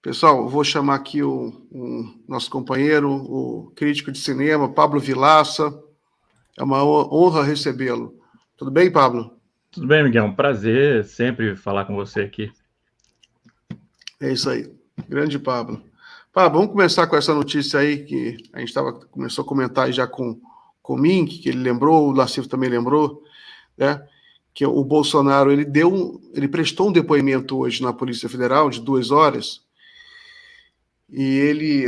Pessoal, eu vou chamar aqui o nosso companheiro, o crítico de cinema, Pablo Vilaça. É uma honra recebê-lo. Tudo bem, Pablo? Tudo bem, Miguel? Um prazer sempre falar com você aqui. É isso aí. Grande Pablo. Pablo, vamos começar com essa notícia aí que a gente começou a comentar aí já com o Mink, que ele lembrou, o Lacivo também lembrou, né? Que o Bolsonaro ele prestou um depoimento hoje na Polícia Federal de 2 horas e ele,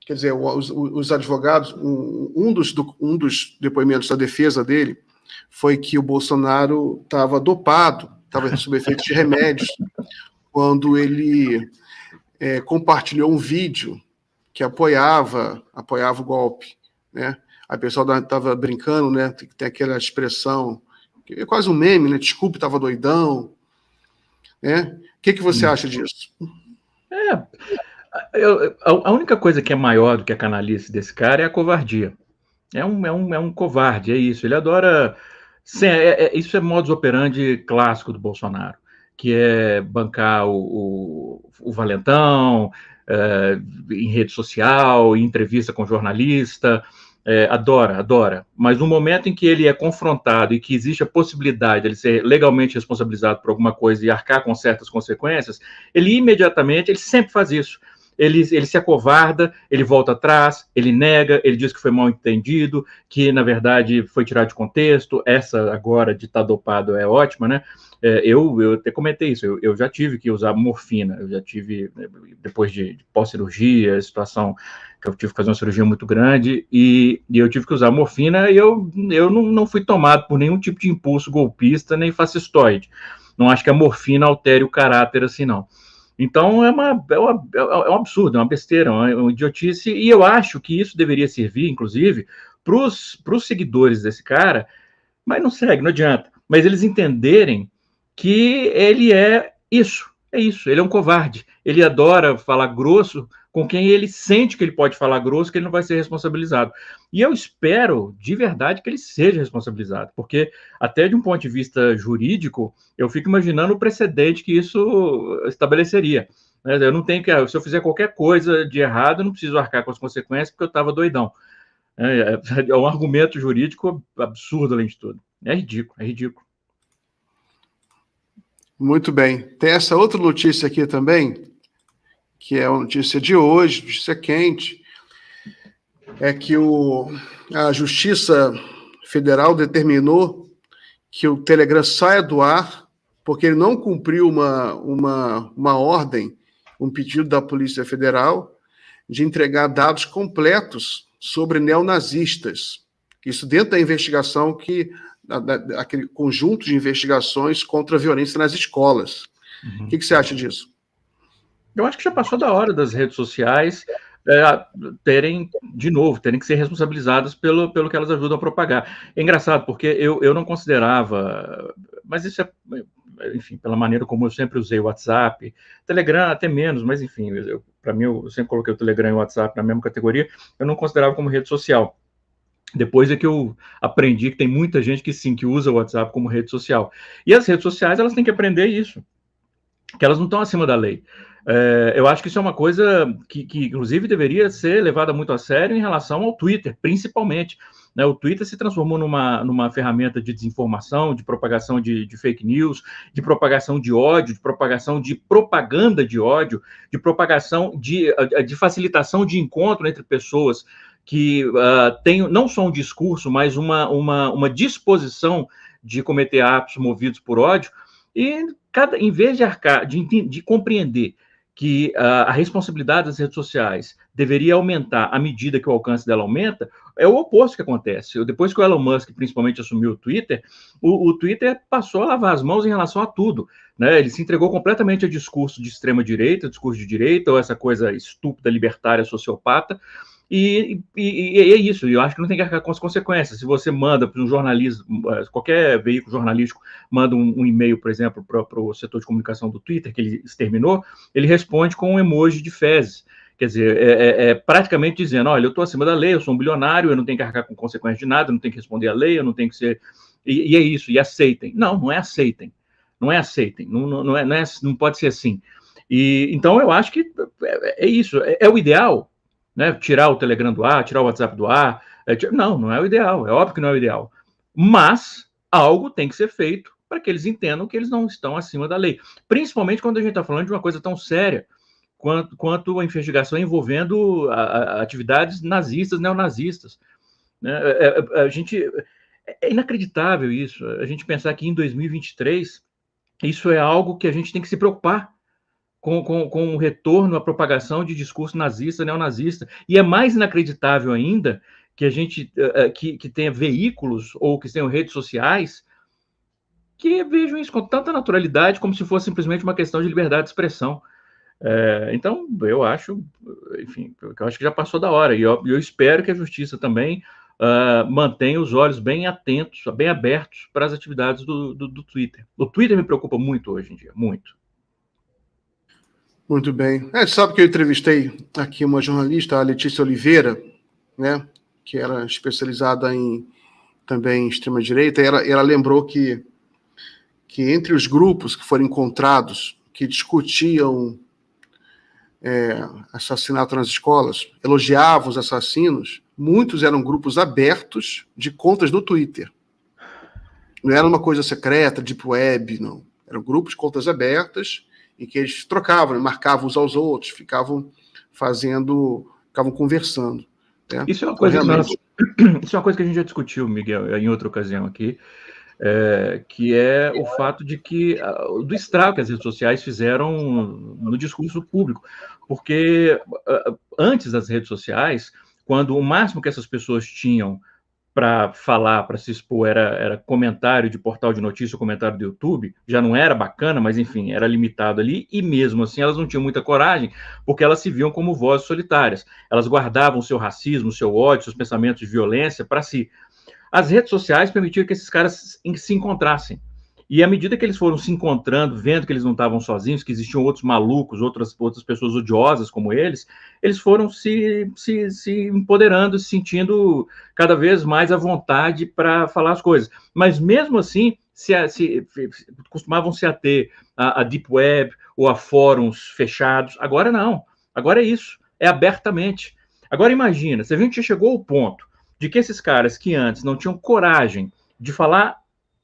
quer dizer, os advogados, um dos depoimentos da defesa dele foi que o Bolsonaro estava dopado, estava sob efeito de remédios, quando ele compartilhou um vídeo que apoiava o golpe, né? A pessoa estava brincando, né? Tem aquela expressão, que é quase um meme, né? Desculpe, estava doidão, né? O que você acha disso? A única coisa que é maior do que a canalice desse cara é a covardia. É um covarde, é isso. Ele adora. Isso é modus operandi clássico do Bolsonaro, que é bancar o valentão em rede social, em entrevista com jornalista. Adora. Mas no momento em que ele é confrontado e que existe a possibilidade de ele ser legalmente responsabilizado por alguma coisa e arcar com certas consequências, ele sempre faz isso. Ele se acovarda, ele volta atrás, ele nega, ele diz que foi mal entendido, que na verdade foi tirado de contexto. Essa agora de estar dopado é ótima, né? Eu até comentei isso, eu já tive que usar morfina, eu já tive, depois de pós-cirurgia, situação que eu tive que fazer uma cirurgia muito grande, e eu tive que usar morfina, e eu não fui tomado por nenhum tipo de impulso golpista, nem fascistoide. Não acho que a morfina altere o caráter assim, não. Então é um absurdo, é uma besteira, é uma idiotice, e eu acho que isso deveria servir, inclusive, para os seguidores desse cara, mas não segue, não adianta. Mas eles entenderem que ele é isso, ele é um covarde. Ele adora falar grosso com quem ele sente que ele pode falar grosso, que ele não vai ser responsabilizado. E eu espero, de verdade, que ele seja responsabilizado, porque até de um ponto de vista jurídico, eu fico imaginando o precedente que isso estabeleceria. Eu não tenho que, se eu fizer qualquer coisa de errado, eu não preciso arcar com as consequências, porque eu estava doidão. É um argumento jurídico absurdo, além de tudo. É ridículo. Muito bem. Tem essa outra notícia aqui também, que é uma notícia de hoje, notícia quente, é que a Justiça Federal determinou que o Telegram saia do ar porque ele não cumpriu uma ordem, um pedido da Polícia Federal de entregar dados completos sobre neonazistas. Isso dentro da investigação aquele conjunto de investigações contra a violência nas escolas. O que você acha disso? Eu acho que já passou da hora das redes sociais terem que ser responsabilizadas pelo que elas ajudam a propagar. É engraçado, porque eu não considerava, mas isso é, enfim, pela maneira como eu sempre usei o WhatsApp, Telegram até menos, mas enfim, para mim eu sempre coloquei o Telegram e o WhatsApp na mesma categoria, eu não considerava como rede social. Depois é que eu aprendi que tem muita gente que usa o WhatsApp como rede social. E as redes sociais, elas têm que aprender isso, que elas não estão acima da lei. Eu acho que isso é uma coisa que inclusive, deveria ser levada muito a sério em relação ao Twitter, principalmente. Né? O Twitter se transformou numa ferramenta de desinformação, de propagação de fake news, de propagação de ódio, de propagação de propaganda de ódio, de propagação de facilitação de encontro entre pessoas que tem não só um discurso, mas uma disposição de cometer atos movidos por ódio, e em vez de compreender que a responsabilidade das redes sociais deveria aumentar à medida que o alcance dela aumenta, é o oposto que acontece. Depois que o Elon Musk, principalmente, assumiu o Twitter, o Twitter passou a lavar as mãos em relação a tudo. Né? Ele se entregou completamente a discurso de extrema-direita, discurso de direita, ou essa coisa estúpida, libertária, sociopata. E é isso, eu acho que não tem que arcar com as consequências. Se você manda para um jornalismo, qualquer veículo jornalístico manda um e-mail, por exemplo, para o setor de comunicação do Twitter, que ele exterminou, ele responde com um emoji de fezes. Quer dizer, praticamente dizendo, olha, eu estou acima da lei, eu sou um bilionário, eu não tenho que arcar com consequências de nada, eu não tenho que responder à lei, eu não tenho que ser... E é isso, e aceitem. Não é aceitem. Não pode ser assim. E então eu acho que é isso, é o ideal, né? Tirar o Telegram do ar, tirar o WhatsApp do ar. Não é o ideal, é óbvio que não é o ideal. Mas algo tem que ser feito para que eles entendam que eles não estão acima da lei. Principalmente quando a gente está falando de uma coisa tão séria quanto a investigação envolvendo atividades nazistas, neonazistas. Né? É inacreditável isso, a gente pensar que em 2023 isso é algo que a gente tem que se preocupar com o retorno à propagação de discurso nazista, neonazista. E é mais inacreditável ainda que a gente que tenha veículos ou que tenham redes sociais que vejam isso com tanta naturalidade como se fosse simplesmente uma questão de liberdade de expressão. Então, eu acho, enfim, eu acho que já passou da hora, e eu espero que a justiça também mantenha os olhos bem atentos, bem abertos para as atividades do Twitter. O Twitter me preocupa muito hoje em dia, muito. Muito bem. Sabe que eu entrevistei aqui uma jornalista, a Letícia Oliveira, né, que era especializada também em extrema-direita, e ela lembrou que entre os grupos que foram encontrados, que discutiam assassinato nas escolas, elogiavam os assassinos, muitos eram grupos abertos de contas no Twitter. Não era uma coisa secreta, deep web, não. Eram grupos de contas abertas em que eles trocavam, marcavam uns aos outros, ficavam conversando. Né? Isso é uma coisa isso é uma coisa que a gente já discutiu, Miguel, em outra ocasião aqui, que é o fato de que do estrago que as redes sociais fizeram no discurso público, porque antes das redes sociais, quando o máximo que essas pessoas tinham para falar, para se expor, era comentário de portal de notícia, comentário do YouTube, já não era bacana, mas enfim, era limitado ali, e mesmo assim elas não tinham muita coragem, porque elas se viam como vozes solitárias. Elas guardavam o seu racismo, o seu ódio, seus pensamentos de violência para si. As redes sociais permitiram que esses caras se encontrassem. E à medida que eles foram se encontrando, vendo que eles não estavam sozinhos, que existiam outros malucos, outras pessoas odiosas como eles foram se empoderando, se sentindo cada vez mais à vontade para falar as coisas. Mas mesmo assim, costumavam se ater a Deep Web ou a fóruns fechados. Agora não. Agora é isso. É abertamente. Agora imagina, você viu que chegou ao ponto de que esses caras que antes não tinham coragem de falar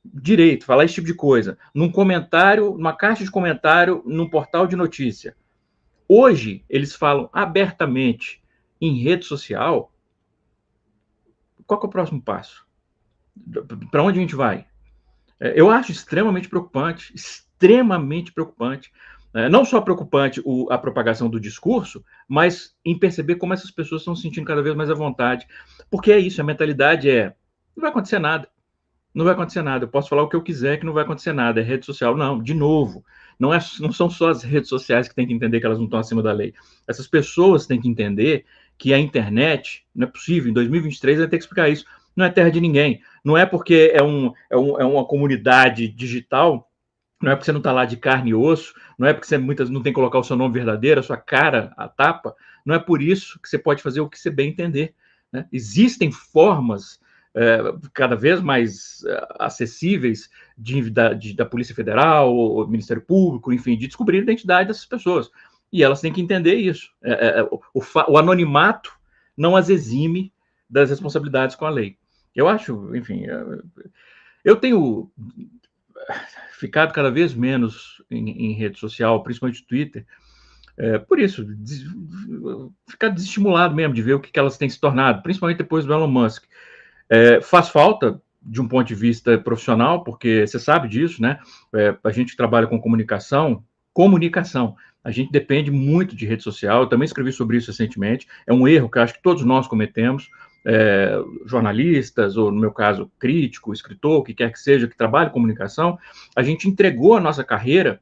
direito, falar esse tipo de coisa, num comentário, numa caixa de comentário, num portal de notícia. Hoje, eles falam abertamente em rede social. Qual que é o próximo passo? Para onde a gente vai? Eu acho extremamente preocupante, não só preocupante a propagação do discurso, mas em perceber como essas pessoas estão se sentindo cada vez mais à vontade. Porque é isso, a mentalidade não vai acontecer nada. Não vai acontecer nada. Eu posso falar o que eu quiser que não vai acontecer nada. É rede social. Não, de novo, não são só as redes sociais que têm que entender que elas não estão acima da lei. Essas pessoas têm que entender que a internet, não é possível, em 2023 vai ter que explicar isso, não é terra de ninguém. Não é porque é uma comunidade digital, não é porque você não está lá de carne e osso, não é porque você muitas não tem que colocar o seu nome verdadeiro, a sua cara, a tapa, não é por isso que você pode fazer o que você bem entender. Né? Existem formas cada vez mais acessíveis da Polícia Federal, ou Ministério Público, enfim, de descobrir a identidade dessas pessoas. E elas têm que entender isso. O anonimato não as exime das responsabilidades com a lei. Eu acho, enfim, eu tenho ficado cada vez menos em rede social, principalmente Twitter, por isso, ficar desestimulado mesmo de ver o que elas têm se tornado, principalmente depois do Elon Musk. Faz falta de um ponto de vista profissional, porque você sabe disso, né? A gente trabalha com comunicação, a gente depende muito de rede social. Eu também escrevi sobre isso recentemente. É um erro que eu acho que todos nós cometemos, jornalistas, ou no meu caso, crítico, escritor, o que quer que seja, que trabalha com comunicação. A gente entregou a nossa carreira,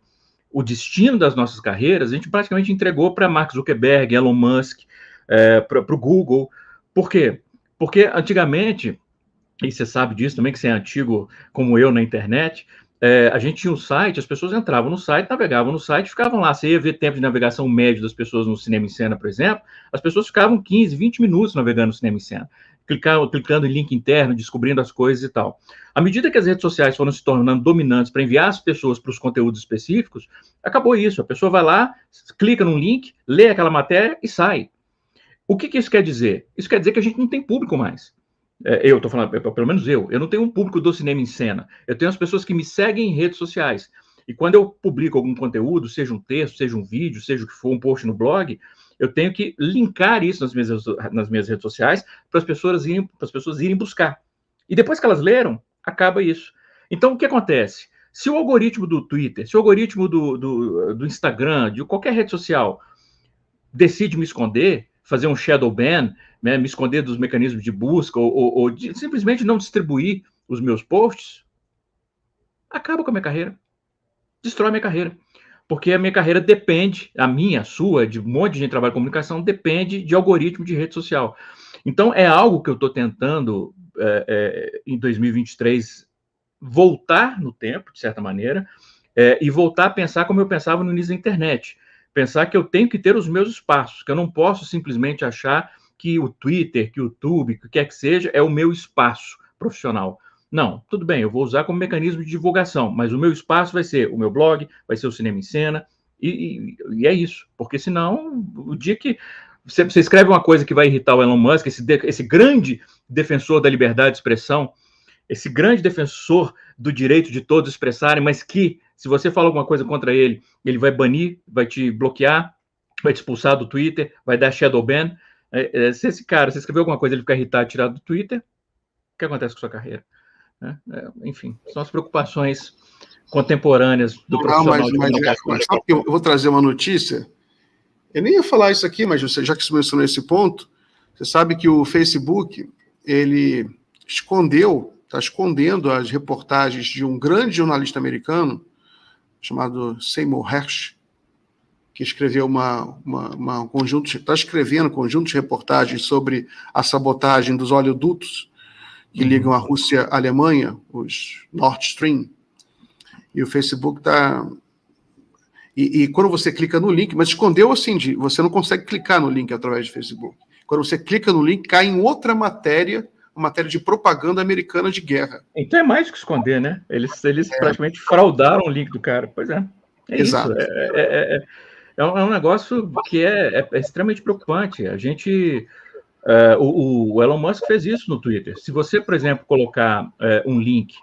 o destino das nossas carreiras, a gente praticamente entregou para Mark Zuckerberg, Elon Musk, para o Google. Por quê? Porque antigamente, e você sabe disso também, que você é antigo como eu na internet, a gente tinha um site, as pessoas entravam no site, navegavam no site, ficavam lá. Você ia ver tempo de navegação médio das pessoas no Cinema em Cena, por exemplo, as pessoas ficavam 15, 20 minutos navegando no Cinema em Cena. clicando em link interno, descobrindo as coisas e tal. À medida que as redes sociais foram se tornando dominantes para enviar as pessoas para os conteúdos específicos, acabou isso. A pessoa vai lá, clica num link, lê aquela matéria e sai. O que isso quer dizer? Isso quer dizer que a gente não tem público mais. Eu estou falando, pelo menos eu não tenho um público do cinema em cena. Eu tenho as pessoas que me seguem em redes sociais. E quando eu publico algum conteúdo, seja um texto, seja um vídeo, seja o que for, um post no blog, eu tenho que linkar isso nas minhas redes sociais para as pessoas irem buscar. E depois que elas leram, acaba isso. Então, o que acontece? Se o algoritmo do Twitter, se o algoritmo do Instagram, de qualquer rede social, decide me esconder, fazer um shadow ban, né, me esconder dos mecanismos de busca ou simplesmente não distribuir os meus posts, acaba com a minha carreira. Destrói a minha carreira. Porque a minha carreira depende, a minha, a sua, de um monte de gente que trabalha em comunicação, depende de algoritmo de rede social. Então, é algo que eu estou tentando, em 2023, voltar no tempo, de certa maneira, e voltar a pensar como eu pensava no início da internet. Pensar que eu tenho que ter os meus espaços, que eu não posso simplesmente achar que o Twitter, que o YouTube, que quer que seja, é o meu espaço profissional. Não, tudo bem, eu vou usar como mecanismo de divulgação, mas o meu espaço vai ser o meu blog, vai ser o Cinema em Cena, e é isso. Porque senão, o dia que você escreve uma coisa que vai irritar o Elon Musk, esse grande defensor da liberdade de expressão, esse grande defensor do direito de todos expressarem, mas que, se você fala alguma coisa contra ele, ele vai banir, vai te bloquear, vai te expulsar do Twitter, vai dar shadow ban. Se esse cara, se escrever alguma coisa, ele ficar irritado, tirado do Twitter, o que acontece com a sua carreira? Enfim, são as preocupações contemporâneas do profissional de comunicação. Sabe que eu vou trazer uma notícia? Eu nem ia falar isso aqui, mas você, já que você mencionou esse ponto, você sabe que o Facebook, ele está escondendo as reportagens de um grande jornalista americano chamado Seymour Hersh, que escreveu está escrevendo um conjunto de reportagens sobre a sabotagem dos oleodutos que ligam a Rússia à Alemanha, os Nord Stream. E o Facebook está... E quando você clica no link, mas escondeu assim, você não consegue clicar no link através do Facebook. Quando você clica no link, cai em outra matéria, uma matéria de propaganda americana de guerra. Então é mais do que esconder, né? Eles praticamente fraudaram o link do cara. Pois é. Exato. Isso. É um negócio que é extremamente preocupante. A gente... o Elon Musk fez isso no Twitter. Se você, por exemplo, colocar um link,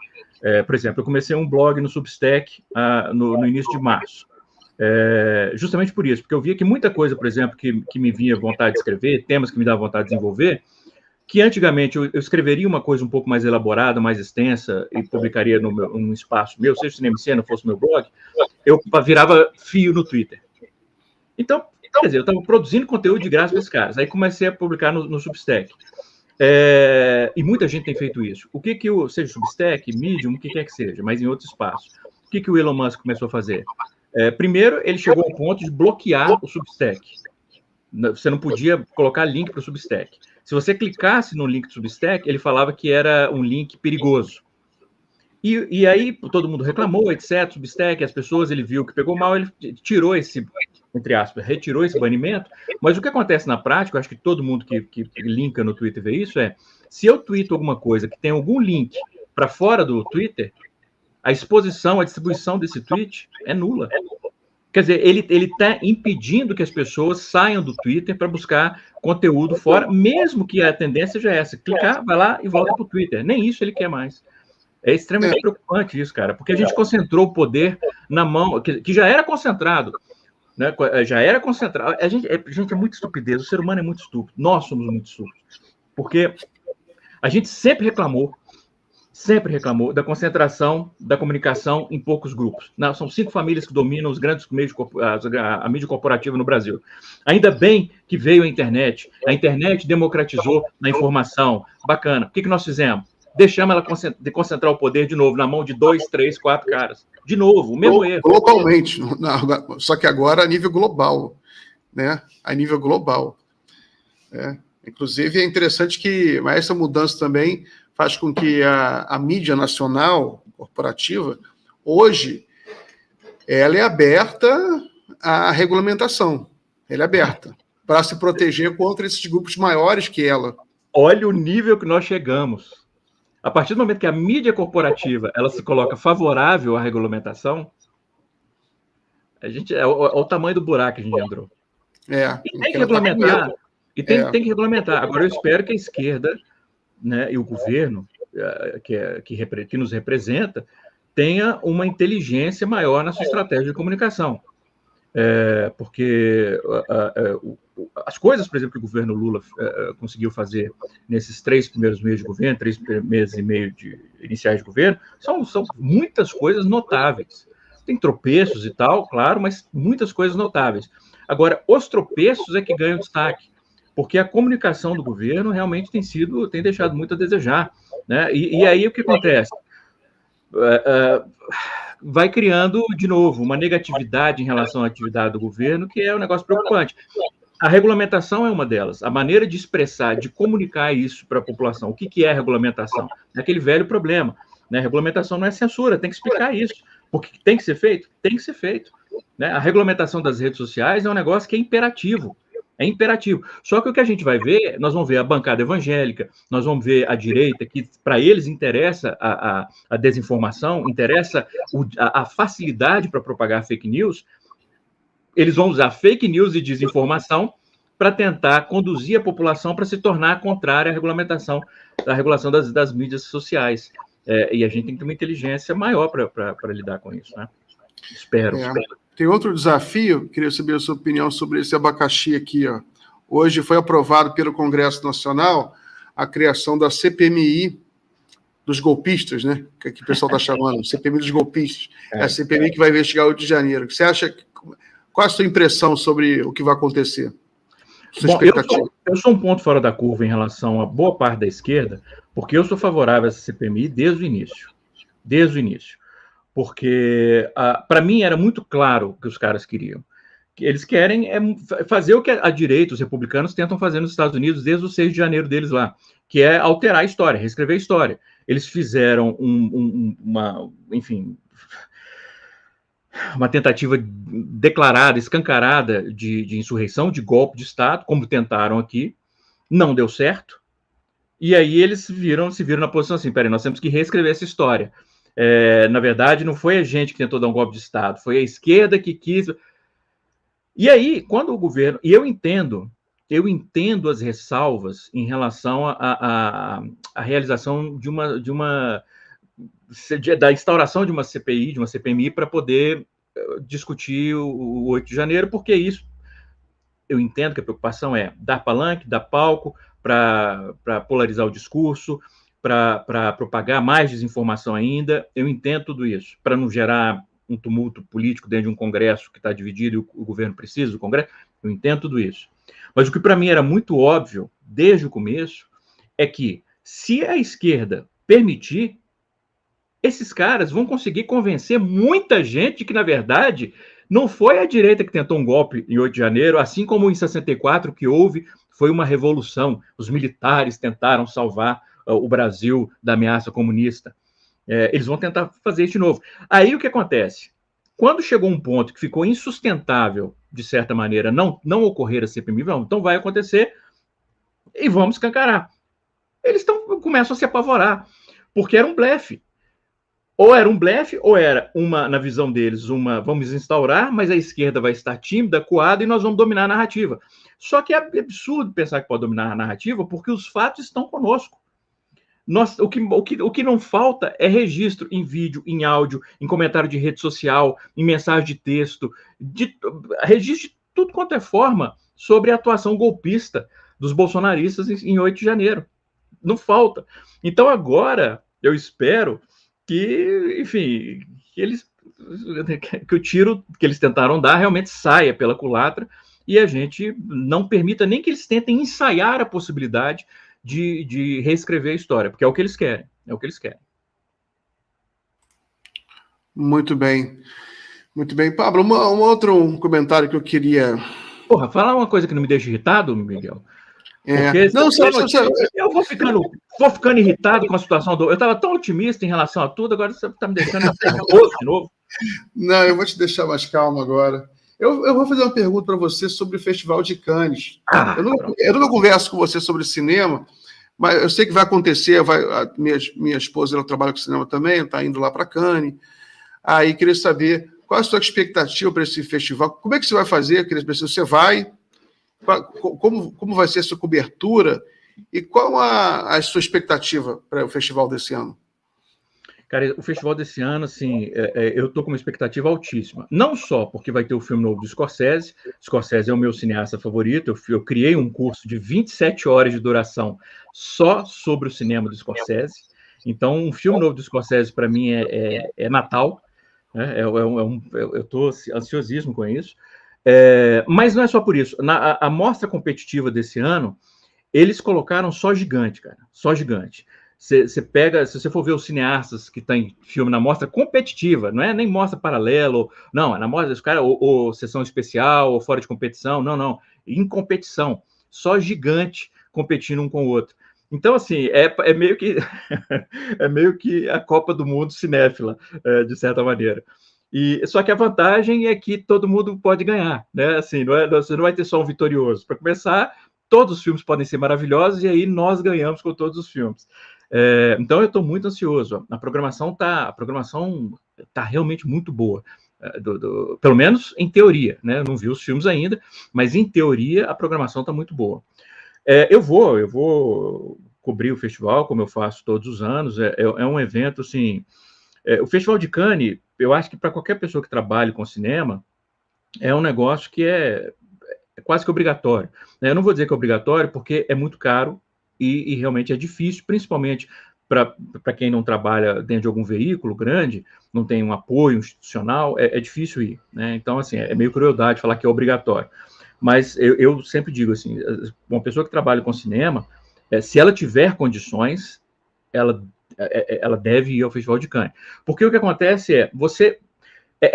por exemplo, eu comecei um blog no Substack no início de março, justamente por isso, porque eu via que muita coisa, por exemplo, que me vinha vontade de escrever, temas que me davam vontade de desenvolver, que antigamente eu escreveria uma coisa um pouco mais elaborada, mais extensa, e publicaria num espaço meu, seja o Cinema em Cena, fosse meu blog, eu virava fio no Twitter. Então, quer dizer, eu estava produzindo conteúdo de graça para esses caras. Aí comecei a publicar no Substack. E muita gente tem feito isso. O que seja Substack, Medium, o que quer que seja, mas em outro espaço. O que o Elon Musk começou a fazer? Primeiro, ele chegou ao ponto de bloquear o Substack. Você não podia colocar link para o Substack. Se você clicasse no link do Substack, ele falava que era um link perigoso. E aí todo mundo reclamou, etc. Substack, as pessoas, ele viu que pegou mal, ele tirou esse, entre aspas, retirou esse banimento. Mas o que acontece na prática, eu acho que todo mundo que linka no Twitter vê isso, se eu tweeto alguma coisa que tem algum link para fora do Twitter, a exposição, a distribuição desse tweet é nula. Quer dizer, ele está impedindo que as pessoas saiam do Twitter para buscar conteúdo fora, mesmo que a tendência seja essa. Clicar, vai lá e volta para o Twitter. Nem isso ele quer mais. É extremamente preocupante isso, cara, porque a gente concentrou o poder na mão, que já era concentrado, né? Já era concentrado. A gente é muito estupidez, o ser humano é muito estúpido, nós somos muito estúpidos, porque a gente sempre reclamou da concentração da comunicação em poucos grupos. Não, são 5 famílias que dominam os grandes meios, a mídia corporativa no Brasil. Ainda bem que veio a internet democratizou a informação, bacana. O que nós fizemos? Deixamos ela concentrar o poder de novo na mão de 2, 3, 4 caras. De novo, o mesmo erro. Globalmente, só que agora a nível global, né? A nível global. Inclusive, é interessante que essa mudança também faz com que a mídia nacional, corporativa, hoje, ela é aberta à regulamentação. Ela é aberta para se proteger contra esses grupos maiores que ela. olha o nível que nós chegamos. A partir do momento que a mídia corporativa ela se coloca favorável à regulamentação, a gente é o tamanho do buraco que a gente entrou. E tem que regulamentar. Tem que regulamentar. Agora, eu espero que a esquerda, né, e o governo que nos representa tenha uma inteligência maior na sua estratégia de comunicação. Porque as coisas, por exemplo, que o governo Lula conseguiu fazer nesses 3 primeiros meses de governo, 3 meses e meio iniciais de governo, são muitas coisas notáveis. Tem tropeços e tal, claro, mas muitas coisas notáveis. Agora, os tropeços é que ganham destaque, porque a comunicação do governo realmente tem deixado muito a desejar, né? E aí o que acontece? Vai criando, de novo, uma negatividade em relação à atividade do governo, que é um negócio preocupante. A regulamentação é uma delas. A maneira de expressar, de comunicar isso para a população. O que é regulamentação? É aquele velho problema, né? Regulamentação não é censura, tem que explicar isso. Porque tem que ser feito? Tem que ser feito, né? A regulamentação das redes sociais é um negócio que é imperativo. É imperativo. Só que o que a gente vai ver, nós vamos ver a bancada evangélica, nós vamos ver a direita, que para eles interessa a desinformação, interessa a facilidade para propagar fake news. Eles vão usar fake news e desinformação para tentar conduzir a população para se tornar contrária à regulação das mídias sociais. E a gente tem que ter uma inteligência maior para lidar com isso, né? Espero. Tem outro desafio, queria saber a sua opinião sobre esse abacaxi aqui, ó. Hoje foi aprovado pelo Congresso Nacional a criação da CPMI dos golpistas, né? Que o pessoal está chamando, CPMI dos golpistas. É a CPMI que vai investigar o 8 de janeiro. Você acha, qual é a sua impressão sobre o que vai acontecer? Bom, eu sou um ponto fora da curva em relação a boa parte da esquerda, porque eu sou favorável a essa CPMI desde o início. Desde o início. Porque, para mim, era muito claro o que os caras queriam. Eles querem fazer o que a direita, os republicanos, tentam fazer nos Estados Unidos desde o 6 de janeiro deles lá, que é alterar a história, reescrever a história. Eles fizeram uma tentativa declarada, escancarada de insurreição, de golpe de Estado, como tentaram aqui, não deu certo, e aí eles se viram na posição assim, peraí, nós temos que reescrever essa história. Na verdade, não foi a gente que tentou dar um golpe de Estado, foi a esquerda que quis. E aí, quando o governo... E eu entendo as ressalvas em relação à realização da instauração de uma CPI, de uma CPMI, para poder discutir o 8 de janeiro, porque isso, eu entendo que a preocupação é dar palanque, dar palco para polarizar o discurso, para propagar mais desinformação ainda. Eu entendo tudo isso, para não gerar um tumulto político dentro de um Congresso que está dividido e o governo precisa do Congresso. Eu entendo tudo isso. Mas o que para mim era muito óbvio, desde o começo, é que se a esquerda permitir, esses caras vão conseguir convencer muita gente que, na verdade, não foi a direita que tentou um golpe em 8 de janeiro, assim como em 64, que foi uma revolução. Os militares tentaram salvar o Brasil da ameaça comunista. Eles vão tentar fazer isso de novo. Aí o que acontece? Quando chegou um ponto que ficou insustentável, de certa maneira, não ocorrer a CPMI, então vai acontecer e vamos escancarar. Eles começam a se apavorar, porque era um blefe. Ou era um blefe, ou era, na visão deles, vamos instaurar, mas a esquerda vai estar tímida, acuada, e nós vamos dominar a narrativa. Só que é absurdo pensar que pode dominar a narrativa, porque os fatos estão conosco. O que não falta é registro em vídeo, em áudio, em comentário de rede social, em mensagem de texto, registro de tudo quanto é forma sobre a atuação golpista dos bolsonaristas em 8 de janeiro. Não falta. Então agora, eu espero que, enfim, que o tiro que eles tentaram dar realmente saia pela culatra e a gente não permita nem que eles tentem ensaiar a possibilidade de reescrever a história, porque é o que eles querem. É o que eles querem. Muito bem. Muito bem. Pablo, um outro comentário que eu queria... Porra, falar uma coisa que não me deixa irritado, Miguel. Porque eu vou ficando irritado com a situação do... Eu estava tão otimista em relação a tudo, agora você está me deixando nervoso de novo. Não, eu vou te deixar mais calmo agora. Eu vou fazer uma pergunta para você sobre o Festival de Cannes. Eu não converso com você sobre cinema, Mas eu sei que vai acontecer, minha esposa, ela trabalha com cinema também, está indo lá para Cannes. Aí queria saber qual a sua expectativa para esse festival, como é que você vai fazer, você vai, como vai ser a sua cobertura e qual a sua expectativa para o festival desse ano? Cara, o festival desse ano, assim, eu estou com uma expectativa altíssima. Não só porque vai ter o filme novo do Scorsese. Scorsese é o meu cineasta favorito. Eu criei um curso de 27 horas de duração só sobre o cinema do Scorsese. Então, um filme novo do Scorsese, para mim, é Natal. Né? Eu estou ansiosíssimo com isso. Mas não é só por isso. A mostra competitiva desse ano, eles colocaram só gigante, cara. Só gigante. Você pega, se você for ver os cineastas que tem filme na mostra competitiva, não é nem mostra paralelo, não, é na mostra dos caras, ou sessão especial, ou fora de competição, não, em competição, só gigante competindo um com o outro. Então, assim, é meio que é meio que a Copa do Mundo cinéfila, de certa maneira. Só que a vantagem é que todo mundo pode ganhar, né? Assim, você não vai ter só um vitorioso. Para começar, todos os filmes podem ser maravilhosos e aí nós ganhamos com todos os filmes. Então eu estou muito ansioso. A programação tá realmente muito boa, pelo menos em teoria, né? Eu não vi os filmes ainda, mas em teoria a programação está muito boa. Eu vou cobrir o festival como eu faço todos os anos. É um evento assim. O Festival de Cannes, eu acho que para qualquer pessoa que trabalhe com cinema é um negócio que é quase que obrigatório. Eu não vou dizer que é obrigatório porque é muito caro. E realmente é difícil, principalmente para quem não trabalha dentro de algum veículo grande, não tem um apoio institucional, é difícil ir. Né? Então, assim, é meio crueldade falar que é obrigatório. Mas eu sempre digo assim, uma pessoa que trabalha com cinema, se ela tiver condições, ela deve ir ao Festival de Cannes. Porque o que acontece é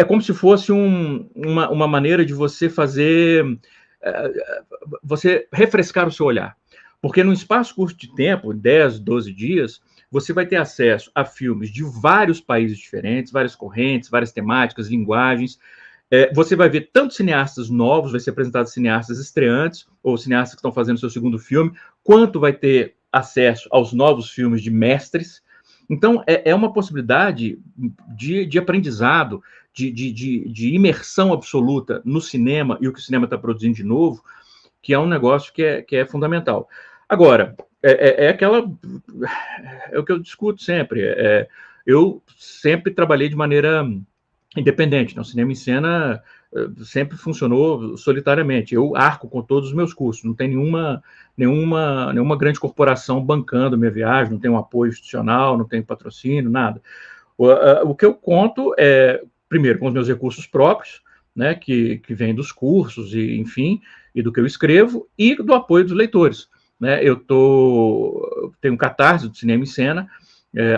como se fosse uma maneira de você fazer, você refrescar o seu olhar. Porque num espaço curto de tempo, 10, 12 dias, você vai ter acesso a filmes de vários países diferentes, várias correntes, várias temáticas, linguagens. Você vai ver tanto cineastas novos, vai ser apresentado cineastas estreantes, ou cineastas que estão fazendo seu segundo filme, quanto vai ter acesso aos novos filmes de mestres. Então, é uma possibilidade de aprendizado, de imersão absoluta no cinema e o que o cinema está produzindo de novo, que é um negócio que é fundamental. Agora, é o que eu discuto sempre. Eu sempre trabalhei de maneira independente. Né? O cinema em cena sempre funcionou solitariamente. Eu arco com todos os meus custos. Não tem nenhuma grande corporação bancando minha viagem, não tem um apoio institucional, não tem patrocínio, nada. O que eu conto é, primeiro, com os meus recursos próprios, né, que vêm dos cursos, e enfim, e do que eu escrevo, e do apoio dos leitores. Né? Eu tenho um catarse do Cinema em Cena.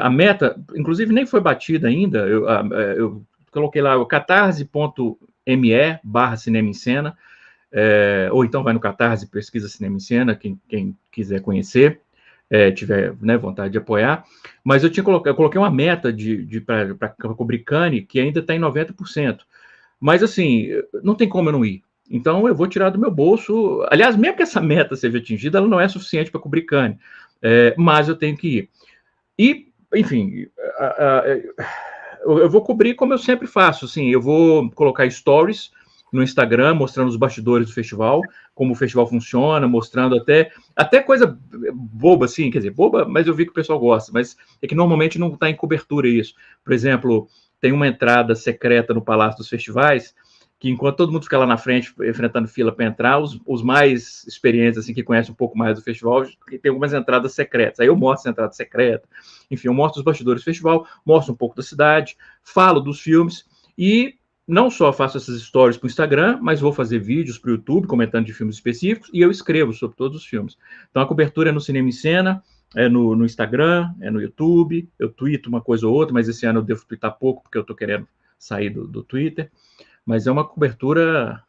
A meta, inclusive, nem foi batida ainda. Eu coloquei lá o catarse.me/Cinema em Cena, ou então vai no Catarse, pesquisa Cinema em Cena, quem quiser conhecer, tiver, né, vontade de apoiar. Mas eu coloquei uma meta para cobrir Cannes, que ainda está em 90%. Mas, assim, não tem como eu não ir. Então, eu vou tirar do meu bolso. Aliás, mesmo que essa meta seja atingida, ela não é suficiente para cobrir Cannes. Mas eu tenho que ir. E, enfim, eu vou cobrir como eu sempre faço. Assim, eu vou colocar stories no Instagram, mostrando os bastidores do festival, como o festival funciona, mostrando até coisa boba, assim, quer dizer, boba, mas eu vi que o pessoal gosta. Mas é que normalmente não está em cobertura isso. Por exemplo, tem uma entrada secreta no Palácio dos Festivais, que enquanto todo mundo fica lá na frente, enfrentando fila para entrar, os mais experientes, assim, que conhecem um pouco mais do festival, tem algumas entradas secretas. Aí eu mostro a entrada secreta, enfim, eu mostro os bastidores do festival, mostro um pouco da cidade, falo dos filmes, e não só faço essas stories para o Instagram, mas vou fazer vídeos para o YouTube, comentando de filmes específicos, e eu escrevo sobre todos os filmes. Então a cobertura é no Cinema em Cena, no Instagram, no YouTube, eu tweeto uma coisa ou outra, mas esse ano eu devo tweetar pouco, porque eu estou querendo sair do Twitter, mas é uma cobertura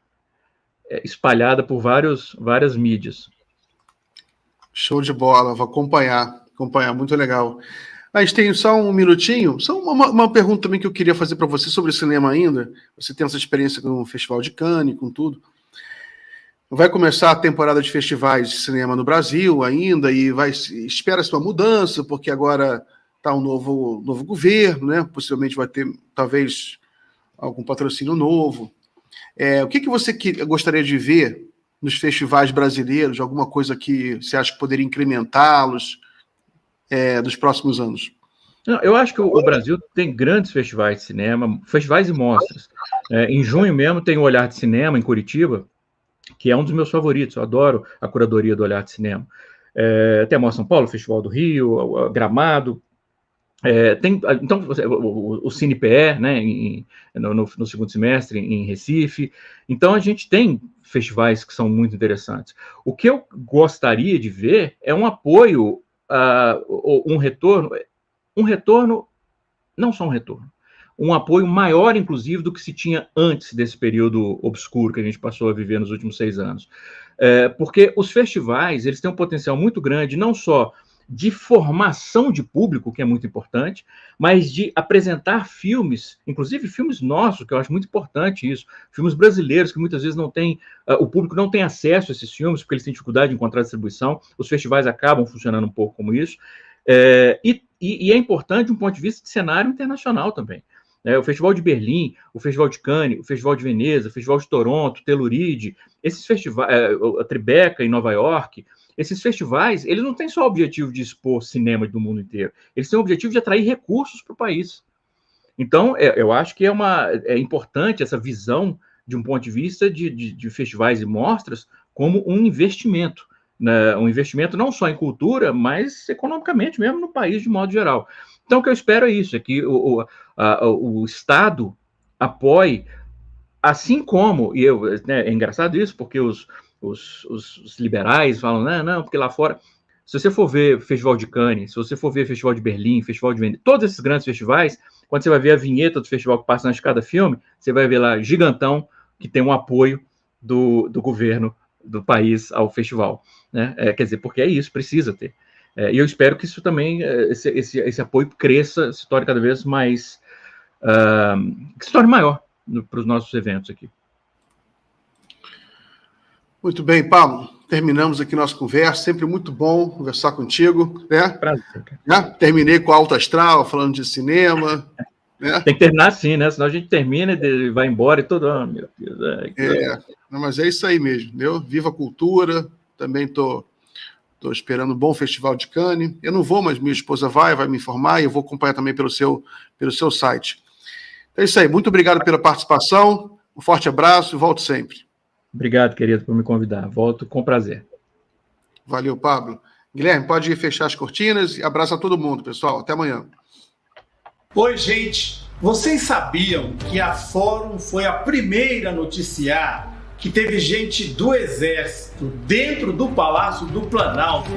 espalhada por várias mídias. Show de bola, vou acompanhar, muito legal. A gente tem só um minutinho, só uma pergunta também que eu queria fazer para você sobre cinema ainda, você tem essa experiência com o Festival de Cannes, com tudo. vai começar a temporada de festivais de cinema no Brasil ainda, e espera-se uma mudança, porque agora está um novo governo, né? Possivelmente vai ter, talvez, algum patrocínio novo. O que você gostaria de ver nos festivais brasileiros? Alguma coisa que você acha que poderia incrementá-los nos próximos anos? Não, eu acho que o Brasil tem grandes festivais de cinema, festivais e mostras. Em junho mesmo tem o Olhar de Cinema, em Curitiba, que é um dos meus favoritos. Eu adoro a curadoria do Olhar de Cinema. Tem a Mostra São Paulo, o Festival do Rio, Gramado. Então, o CinePE, né, no segundo semestre, em Recife. Então, a gente tem festivais que são muito interessantes. O que eu gostaria de ver é um apoio, um retorno, não só um retorno, um apoio maior, inclusive, do que se tinha antes desse período obscuro que a gente passou a viver nos últimos 6 anos. Porque os festivais, eles têm um potencial muito grande, não só de formação de público, que é muito importante, mas de apresentar filmes, inclusive filmes nossos, que eu acho muito importante isso, filmes brasileiros que muitas vezes não tem, o público não tem acesso a esses filmes, porque eles têm dificuldade de encontrar distribuição, os festivais acabam funcionando um pouco como isso, e é importante de um ponto de vista de cenário internacional também. O Festival de Berlim, o Festival de Cannes, o Festival de Veneza, o Festival de Toronto, Telluride, esses festivais, a Tribeca em Nova York, esses festivais, eles não têm só o objetivo de expor cinema do mundo inteiro, eles têm o objetivo de atrair recursos para o país. Então, eu acho que é importante essa visão de um ponto de vista de festivais e mostras como um investimento, né? Um investimento não só em cultura, mas economicamente mesmo no país de modo geral. Então, o que eu espero é isso, é que o Estado apoie, assim como, é engraçado isso, porque os liberais falam, não, porque lá fora, se você for ver Festival de Cannes, se você for ver Festival de Berlim, Festival de Veneza, todos esses grandes festivais, quando você vai ver a vinheta do festival que passa de cada filme, você vai ver lá gigantão, que tem um apoio do governo do país ao festival, né? Quer dizer, porque é isso, precisa ter. E eu espero que isso também, esse apoio cresça, se torne cada vez mais, que se torne maior para os nossos eventos aqui. Muito bem, Pablo. Terminamos aqui nossa conversa. Sempre muito bom conversar contigo, né? Prazer. Terminei com a Alta Astral, falando de cinema. Né? Tem que terminar assim, né? Senão a gente termina e vai embora e todo ano, meu Deus. Mas é isso aí mesmo, entendeu? Viva a cultura. Também estou esperando um bom festival de Cannes. Eu não vou, mas minha esposa vai me informar, e eu vou acompanhar também pelo seu site. Então é isso aí. Muito obrigado pela participação. Um forte abraço e volto sempre. Obrigado, querido, por me convidar. Volto com prazer. Valeu, Pablo. Guilherme, pode fechar as cortinas e abraço a todo mundo, pessoal. Até amanhã. Oi, gente. Vocês sabiam que a Fórum foi a primeira a noticiar que teve gente do Exército dentro do Palácio do Planalto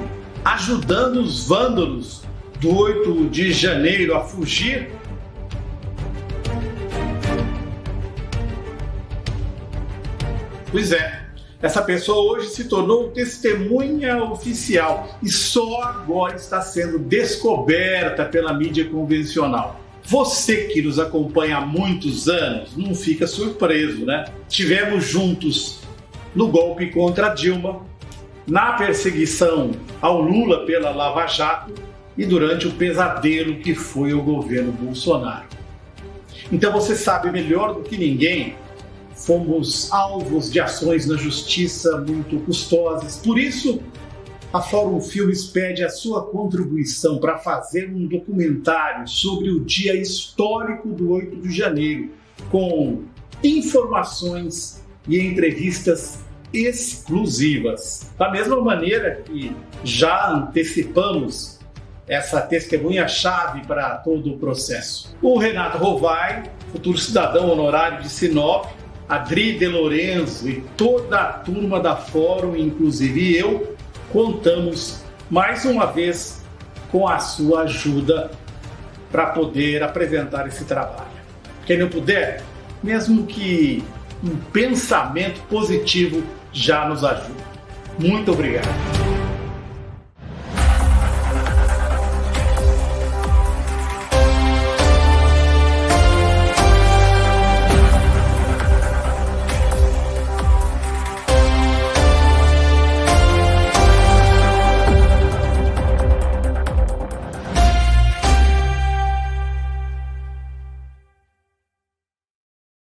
ajudando os vândalos do 8 de janeiro a fugir? Pois é, essa pessoa hoje se tornou testemunha oficial e só agora está sendo descoberta pela mídia convencional. Você que nos acompanha há muitos anos não fica surpreso, né? Estivemos juntos no golpe contra Dilma, na perseguição ao Lula pela Lava Jato e durante o pesadelo que foi o governo Bolsonaro. Então você sabe melhor do que ninguém, fomos alvos de ações na justiça muito custosas. Por isso, a Fórum Filmes pede a sua contribuição para fazer um documentário sobre o dia histórico do 8 de janeiro, com informações e entrevistas exclusivas. Da mesma maneira que já antecipamos essa testemunha-chave para todo o processo. O Renato Rovai, futuro cidadão honorário de Sinop, Adri De Lorenzo e toda a turma da Fórum, inclusive eu, contamos mais uma vez com a sua ajuda para poder apresentar esse trabalho. Quem não puder, mesmo que um pensamento positivo já nos ajuda. Muito obrigado.